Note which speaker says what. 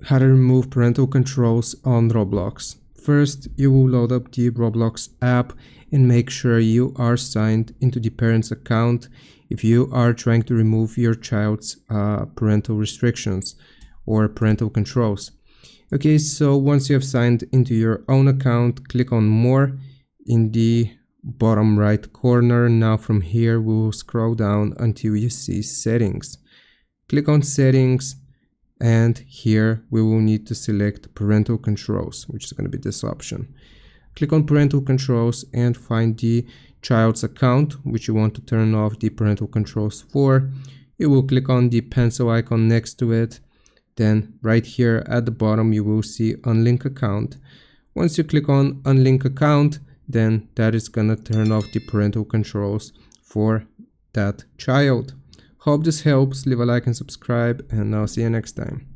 Speaker 1: how to remove parental controls on Roblox. First, you will load up the Roblox app and make sure you are signed into the parent's account if you are trying to remove your child's parental restrictions or parental controls. Okay, so once you have signed into your own account, click on More in the bottom right corner. Now from here, we will scroll down until you see Settings. Click on Settings, and here we will need to select Parental Controls, which is going to be this option. Click on Parental Controls and find the child's account, which you want to turn off the parental controls for. You will click on the pencil icon next to it. Then right here at the bottom, you will see Unlink Account. Once you click on Unlink Account, then that is going to turn off the parental controls for that child. Hope this helps. Leave a like and subscribe, and I'll see you next time.